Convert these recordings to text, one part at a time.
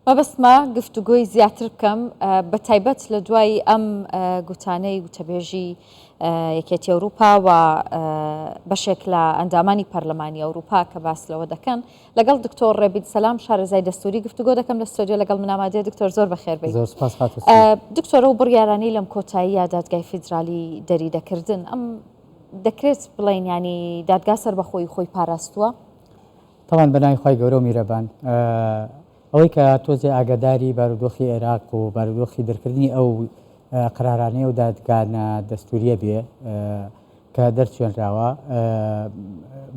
مەبەستمە گفتوگۆی زیاتر بکەم بە تایبەت لە دوای ئەم گوتانەی وتەبێژی یەکێتی ئەوروپا و بەشێک لە ئەندامانی پەرلەمانی ئەوروپا کە باس لەوە دەکەن لەگەڵ دکتۆر ڕێبید سەلام شارەزای دەستوری گفتوگۆ دەکەم لە ستۆدیۆ لەگەڵ منامادەیە دکتۆر زۆر بەخێر بێت. زۆر سپاس خاتوس. دکتۆرە و بڕیارانەی لەم کۆتاییە دادگای فیدرالی دەریدەکردن ئەم دەکرێت بڵێن ینی دادگا سەر بەخۆی خۆی پاراستووە؟ تەوان بەناوی خۆی گەورە و میرەبان ئەوەی کە تۆزێ ئاگاداری بارودۆخی عێراق و بارودۆخی دەرکردنی ئەو قرارانەی و دادگانە دەستوریە بێ کە دەرچێنراوە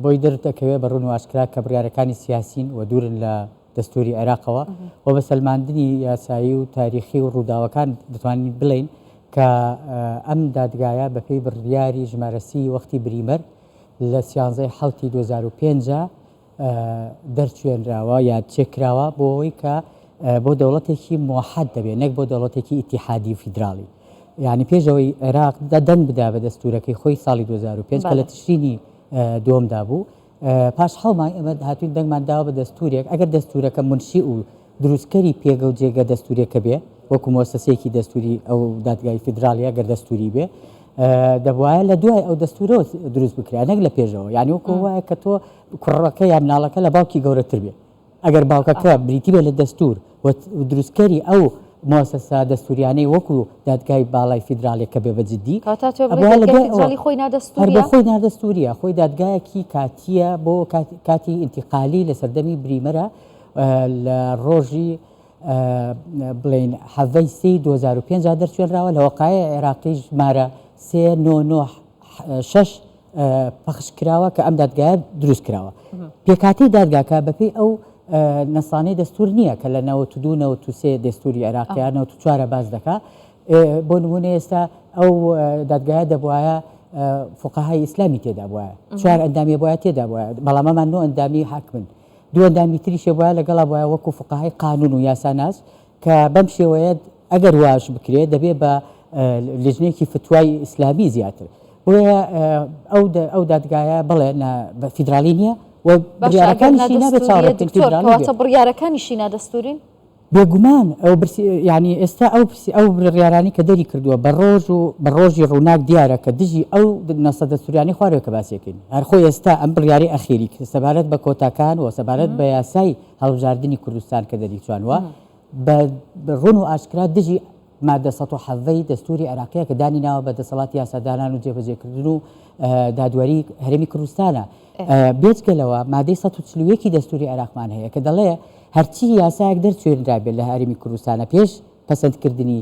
بۆی دەردەکەوێت بە ڕوون و ئاشکرا کە بڕیارەکانی سیاسین و دوورن لە دەستوری عێراقەوە و بە سەلماندنی یاسایی و تاریخی و ڕووداوەکان دەتوانین بڵین کە ئەم دادگایە بەپێی بڕیاری ژمارەسی وەختی بریمەر لە 11/7/2005 دەرچێنراوە یا چێکراوە بۆ ئەوەی کە بۆ دەوڵەتێکی موحەد دەبێت نەک بۆ دەوڵەتێکی ئیتیحادی و فیدراڵی. یعنی پێشەوەی عێراق دەنگ بدا بە دەستورەکەی خۆی ساڵی 2005 کە لە تشرینی دووەمدا بوو پاش هەڵمان ئێمە هاتوین دەنگمان داوە بە دەستورێک ئەگەر دەستورەکە منشی و دروستکەری پێگە و جێگە دەستورێکە بێ وەکو مؤسسەیەکی دەستوری ئەو دادگای فیدراڵیە گەر دەستوری بێ دەبواە لە دوای ئەو دەستورەوە دروست بکرێ نەک لە پێشەوە یعنی وەکو وایە کە تۆ کوڕەکە یا مناڵەکە لە باوکی گەورەتر بێ ئەگەر باوکەکە بریتی بێ لە دەستور و دروستکەری ئەو مؤسسە دەستوریانەی وەکو دادگای باڵای فیدراڵێکە بێ بەجددی خۆی نادەستوریە خۆی دادگایەکی کاتیە بۆ کاتی ئینتیقالی لە سەردەمی بریمەرە لە ڕۆژی بڵین 7/3/2005 دەرچێنراوە لە وەقایە عێراقی ژمارە 3996 پەخش کراوە کە ئەم دادگایە دروست کراوە. پێکاتی دادگاکە بەپێی ئەو نەسانەی دەستور نییە کە لە 92-93 دەستوری عێراقیان 94 باز دەکات. بۆ نمونە ئێستا ئەو دادگایە دەبواە فقەهای ئیسلامی تێدا بواە 4 ئەندامی بواە تێدا بواە بەڵام ئەمان 9 ئەندامی حاکمن 2 ئەندامی تریشێ بواە لەگەڵا بواە وەکو فقەهای قانون و یاساناس کە بەم شێوەیە ئەگەر واش بکرێت دەبێت بە لژنێکی فتوای ئیسلامی زیاتر ئەو دادگایە بڵێ فیدرالی نییە و بڕیارەکانیشی نادەستورین بێگومان ینی ئێستا ئەو بڕیارانی کە دەری کردووە بە ڕۆژی ڕووناک دیارە کە دژی ئەو نەسە دەستوریانی خوارەوە کە باسیەکەین هەرخۆی ئێستا ئەم بڕیاری ئەخیری سەبارەت بە کۆتاکان و سەبارەت بە یاسای هەڵبژاردننی کوردستان کە دەری چوانوە بە ڕوون و ئاشکرا دژی مادە 170 دەستوری عێراقیە کە دانی ناوە بە دەسەڵاتی یاسادانان و جێبەجێکردن و دادوەری هەرێمی کوردستانە بێجگەلەوە مادەی 140 دەستوری عێراقمان هەیە کە دەڵێ هەرچی یاسایەک دەرچێنرا بێت لە هەرێمی کوردستانە پێش پەسەندکردنی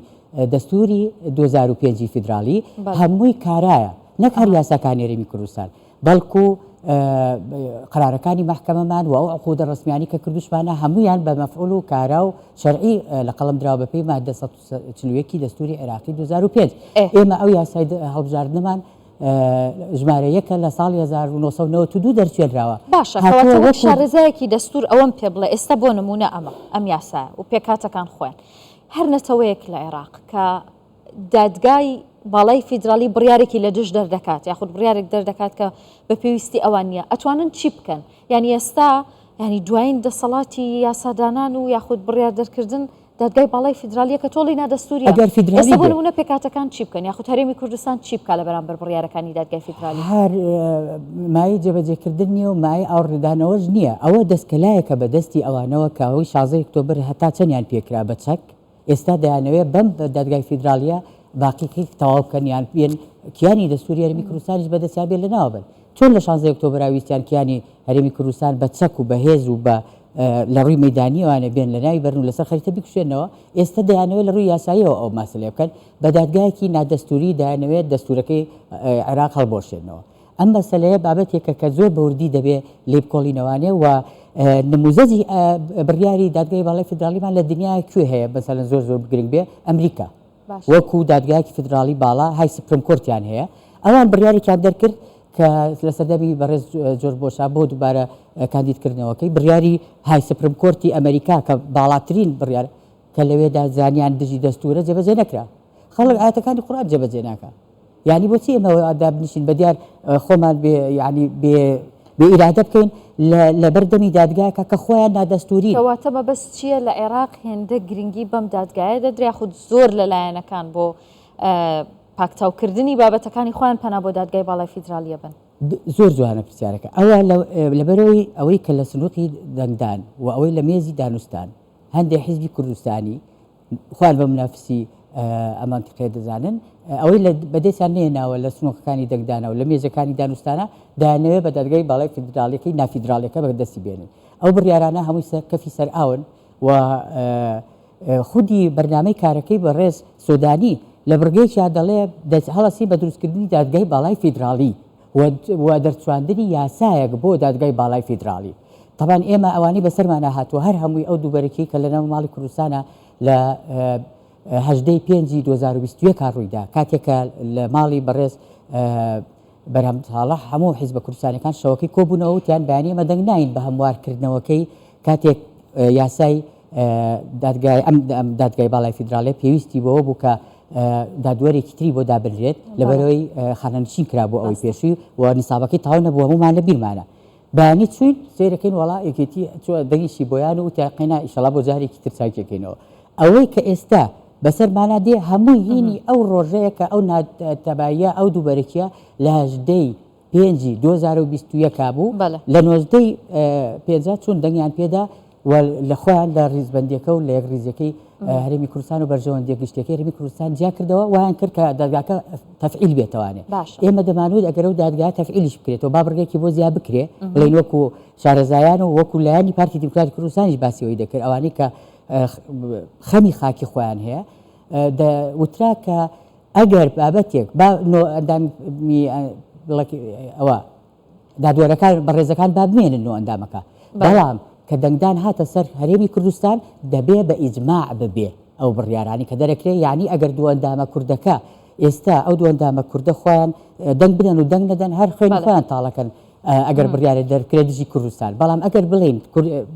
دەستوری 2005 فیدرالی هەمووی کارایە نەک هەر یاساکانی هەرێمی کوردستان بەڵکو قرارەکانی محکەمەمان و ئەو عقودە ڕسمیانی کە کردوشمانە هەمویان بە مەفعول و کارا و شەرعی لە قەڵم دراوە بەپێی مادە 140 دەستوری عێراقی 2005 ئێمە ئەو یاسای هەڵبژاردنمان ژمارە یەکە لە ساڵی 1992 دەرچێنراوە. باشە شارەزایەکی دەستور ئەوەم پێ بڵێ ئێستا بۆ نمونە ئەم یاسایە و پێکاتەکان خۆیان هەر نەتەوەیەک لە عێراق کە دادگای باڵای فیدرالی بڕیارێکی لە دژ دەردەکات یاخود بڕیارێک دەردەکات کە بە پێویستی ئەوان نییە ئەتوانن چی بکەن ینی ئێستا ینی دوایین دەسەڵاتی یاسادانان و یاخود بڕیار دەرکردن دادگای باڵای فیدرالیە کە تۆڵی نادەستوریە ئێستا بۆ نمونە پێکاتەکان چی بکەن یاخود هەرێمی کوردستان چی بکات لە بەرامبەر بڕیارەکانی دادگای فیدرالی؟ هەر مای جێبەجێکردن نیە و مای ئاوڕێدانەوەش نییە ئەوە دەستکەلایەکە بە دەستی ئەوانەوە کە ئەوەی 16 ئۆکتۆبر هەتا چەندیان پێکرا بە چەک ئێستا دەیانەوێت بەم دادگای فیدرالیە باقیی تەواو بکەن یان بێن کیانی دەستوری هەرێمی کوردستانیش بەدەستیان بێت لەناوە بن چۆن لە 16 ئۆکتۆبر ویستیان کیانی هەرێمی کوردستان بە چەک و بەهێز و بە لە ڕووی مەدانیەوانە بێن لە ناوی بەرن و لەسەر خەریتە بکوشێنەوە ئێستا دەیانەوێت لە ڕووی یاساییەوە ئەو ماسەلێ بکەن بە دادگایەکی نادەستوری دەیانەوێت دەستورەکەی عێراق هەڵبۆشێنەوە ئەم مەسەلەیە بابەتێکە کە زۆر بەوردی دەبێت لێ بکۆڵینەوانێ و نموزەجی بڕیاری دادگای باڵای فیدرالیمان لە دنیای کوێ هەیە بەسەلەن زۆر بگرنگ بێ ئەمریکا وەکو دادگایەکی فیدرالی باڵا های سپریم کۆرتیان هەیە ئەوان بڕیارێکیان دەرکرد کە لە سەردەمی بەڕێز جۆرج بۆشا بۆ دووبارە کاندیدکردنەوەکەی بڕیاری های سپریم کۆرتی ئەمریکا کە باڵاترین بڕیار کە لەوێدا زانیان دژی دەستورە جێبەجێ نەکرا خەڵک ئاەتەکانی قورئان جێبەجێ ناکە یعنی بۆچی ئێمە ئاداب نشین بە دیار خۆمان ینی بێ بإرادة بكين لبردمي دادگاکە کە خۆیان نادەستوری کەواتەمە بەس چییە لە عێراق هێندە گرنگی بەم دادگایە دەدرێ خود زۆر لەلایەنەکان بۆ پاکتاوکردنی بابەتەکانی خۆیان پەنا بۆ دادگای باڵای فیدرالیە بن زۆر جوانە پرسیارەکە ئەوە لەبەرەوەی ئەوەی کە لە سنووقی دەنگدان و ئەوەی لە مێزی دانوستان هەندێک حیزبی کوردستانی خوان بە منافسی ئەمان تقێ دەزانن ئەوەی بەدەستیان نێناوە لە سنووقەکانی دەنگدانە و لە مێزەکانی دانوستانە دایانەوێت بە دادگای باڵای فیدرالیەکەی نافیدرالیەکە بەدەستی بێنن ئەو بڕیارانە هەمووی کەفی سەر ئاون و خودی بەرنامەی کارەکەی بە ڕێز سۆدانی لە بڕگەیەکیان دەڵێ هەڵەسی بە دروستکردنی دادگای باڵای فیدرالی و دەرچواندنی یاسایەک بۆ دادگای باڵای فیدرالی طبعاً ئێمە ئەوانەی بەسەرمانە هاتووە هەر هەمووی ئەو دووبەرەکی کە لە ناو ماڵی کوردستانە لە 8/5/2021 ڕوویدا کاتێکە لە ماڵی بەڕێز بەرهەم ساڵح هەموو حیزبە کوردستانەکان شەوەکەی کۆبوونەوە وتیان بەیانی ئێمە دەنگ ناین بە هەموارکردنەوەکەی کاتێک یاسای دادگای باڵای فیدرالی پێویستی بەوە بوو کە دادوەرێکی تری بۆ دابنرێت لەبەرەوەی خانەنشین کرا بۆ ئەوەی پێشووی و نیسابەکەی تاو نەبوو هەمومان لە بیرمانە بەیانی چوین سیرەکەین وڵا یەکێتی دەنگیشی بۆیان و تاقینا ئیشەڵا بۆ جارێکی تر چاکێکەکەینەوە ئەوەی کە ئێستا بەسەرمانە دێ هەمووی هینی ئەو ڕۆژەیە کە ئەو ناتەباییە ئەو دووبەرەکیە لە 8/5/2021 بوو لە 19/5 چون دەنگیان پێدا لە خۆیان لە ڕیزبندیەکە و لە یەک ڕیزەکەی هەرێمی کوردستان و بەرژەوەندی گشتەکەی هەرێمی کوردستان جیا کردەوە وایان کرد کە دادگاکە تەفعیل بێتەوانێ ئێمە دەمانوت ئەگەر ئەو دادگا تەفعیلیش بکرێتەوە با بڕگەیەکی بۆ زیاد بکرێ بڵین وەکو شارەزایان و وەکو لایانی پارتی دیموکراتی کوردستانیش باسیەوەی دەکرد ئەوانەی کە خەمی خاکی خۆیان هەیە وترا کە ئەگەر بابەتێک ئەوە دادوەرەکان بەڕێزەکان با بمێنن نۆ ئەندامەکە بەڵام کە دەنگدان هاتە سەر هەرێمی کوردستان دەبێ بە ئیجماع ببێ ئەو بڕیارانی کە دەرەکرێ یعنی ئەگەر دووەندامە کوردەکە ئێستا ئەو دووەندامە کوردە خۆیان دەنگ بدەن و دەنگ نەدەن هەر خوێن خۆیان تاڵەکەن ئەگەر بڕیارە دەرکرێت دژی کوردستان بەڵام ئەگەر بڵین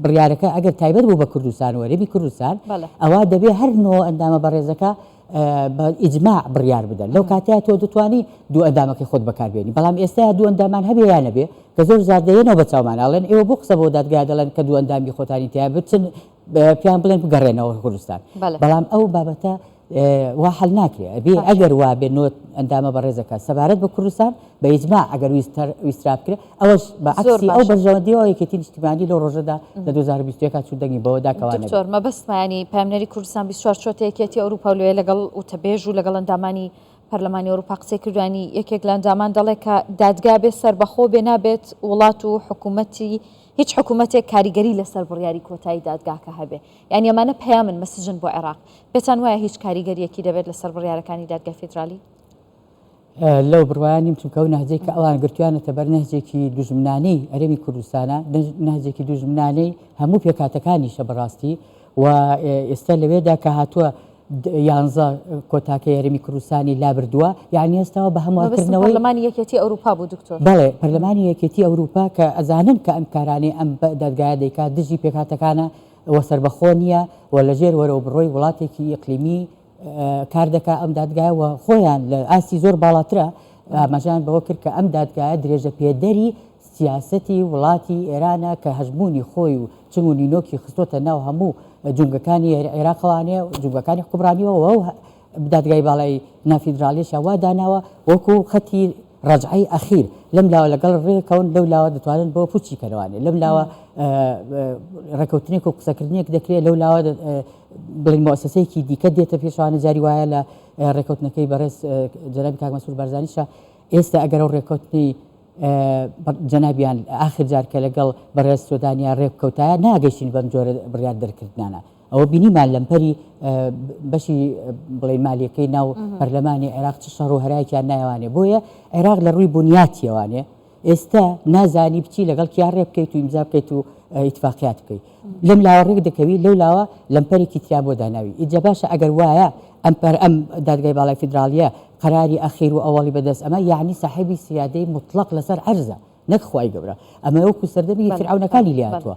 بڕیارەکە ئەگەر تایبەت بوو بە کوردستان و هەرێمی کوردستان ئەوە دەبێ هەر نۆ ئەندامە بەڕێزەکە بە ئیجماع بڕیار بدەن لەو کاتەیە تۆ دەتوانی دوو ئەندامەکەی خۆت بەکاربێنی بەڵام ئێستا دوو ئەندامان هەبێ یان نەبێ کە زۆر زاردەیەنەوە بە چاوماناڵێن ئێوە بۆ قسە بۆ دادگا دەڵێن کە دوو ئەندامی خۆتانی تیا بچن پیان بڵێن بگەڕێنەوە کوردستان بەڵام ئەو بابەتە وا حەل ناکرێ بێ ئەگەر وا بێ نۆ ئەندامە بەڕێزەکە سەبارەت بە کوردستان بە ئیجماع ئەگەر ویسترا بکرێ ئەوەش بە عەکسی ئەو بەرژەوەندیەوە یەکێتی نیشتیمانی لەو ڕۆژەدا لە 2021 چوو دەنگی بەوەدا کەوانە دکتۆر مەبەستمانی پامنەری کوردستان 24 چۆتەیەکێتی ئەوروپا لێ لەگەڵ وتەبێژ و لەگەڵ ئەندامانی پەرلەمانی ئەوروپا قسەی کردوانی یەکێک لە ئەندامان دەڵێ کە دادگا بێ سەربەخۆ بێ نابێت وڵات و حکوومەتی هیچ حکوومەتێک کاریگەری لەسەر بڕیاری کۆتایی دادگاکە هەبێ یعنی ئەمانە پەیامن مەسیجن بۆ عێراق پێتان وایە هیچ کاریگەریەکی دەبێت لەسەر بڕیارەکانی دادگای فیدرالی لەو بڕوایانیم چونکە ئەو نەهجەی کە ئەوان گرتویانەتە بەر نەهجێکی دوژمنانەی هەرێمی کوردستانە نەهجێکی دوژمنانەی هەموو پێکاتەکانیشە بەڕاستی و ئێستا لەوێدا کە هاتووە 11 کۆتاکە هەرێمی کوردستانی لابردووە یعنی ئێستاوە بە هەموارکردنەوەی پەرلەمانی یەکێتی ئەوروپا بوو دکتۆر بەڵێ پەرلەمانی یەکێتی ئەوروپا کە ئەزانن کە ئەم کارانەی ئەم دادگایە دەیکات دژی پێکاتەکانە وە سەربەخۆ نییە و لەژێر وەرەوە بڕۆی وڵاتێکی ئیقلیمی کار دەکا ئەم دادگایەوە خۆیان لە ئاستی زۆر باڵاترە ئاماژیان بەوە کرد کە ئەم دادگایە درێژە پێدەری سیاسەتی وڵاتی ئێرانە کە هەژمونی خۆی و چنگ و نینۆکی خستۆتە ناو هەموو جونگەکانی عێراقەوانەیە و جونگەکانی حکومڕانیەوە و دادگای باڵای نافیدرالیش وا داناوە وەکو خەتی ڕجعی ئەخیر لەم لاوە لەگەڵ ڕێکەون لەو لاوە دەتوانن بۆ پوچی کەنەوانێ لەم لاوە ڕێکەوتنێک و قسەکردنێک دەکرێت لەو لاوە بڵین مؤسسەیەکی دیکە دێتە پێشوانە جاری وایە لە ڕێکەوتنەکەی بەڕێز جەنابی کاک مەسعود بارزانیشە ئێستا ئەگەر ئەو ڕێکەوتنی جەنابیان ئاخر جار کە لەگەڵ بەڕێز سۆدانیا ڕێککەوتایە ناگەیشتین بەم جۆرە بڕیار دەرکردانە ئەوە بینیمان لەمپەری بەشی بڵێ مالیەکەی ناو پەرلەمانی عێراق چ شەڕ و هەرایەکیان نایوانێ بۆیە عێراق لە ڕووی بنیاتیەوانێ ئێستا نازانی بچی لەگەڵ کیا ڕێ بکەیت و ئیمزا بکەیت و ئیتفاقیات بکەیت لەم لاوە ڕێک دەکەوی لەو لاوە لەمپەرێکی تیا بۆ داناوی ئیجا باشە ئەگەر وایە ئەم دادگای باڵای فیدرالیە قەراری ئەخیر و ئەوەڵی بەدەست ئەمە یعنی ساحێبی سیادەی مطلق لەسەر عەرزە نەک خوای گەورە ئەمە وەکو سەردەمی فیرعەونەکانی لێهاتووە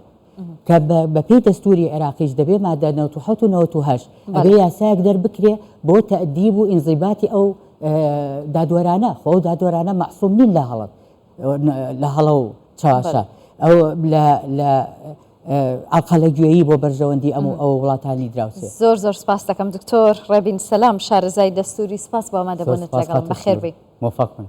کە بەپێی دەستوری عێراقیش دەبێ مادە 97 و 98 ئەبێ یاسایەک دەربکرێ بۆ تەئدیب و ئینزیباتی ئەو دادوەرانە خۆ دادوەرانە مەعسووم نین لە هەڵە و چاواشە ئەو لە ئاقالە گوێیی بۆ بەرژەوەندی ئەو وڵاتانی دراوسێ. زۆر سپاس دەکەم دکتۆر ڕێبین سەلام شارەزای دەستوری سپاس بۆ ئامادەبوونت لەگەڵم بەخێر بێ. موفق بن.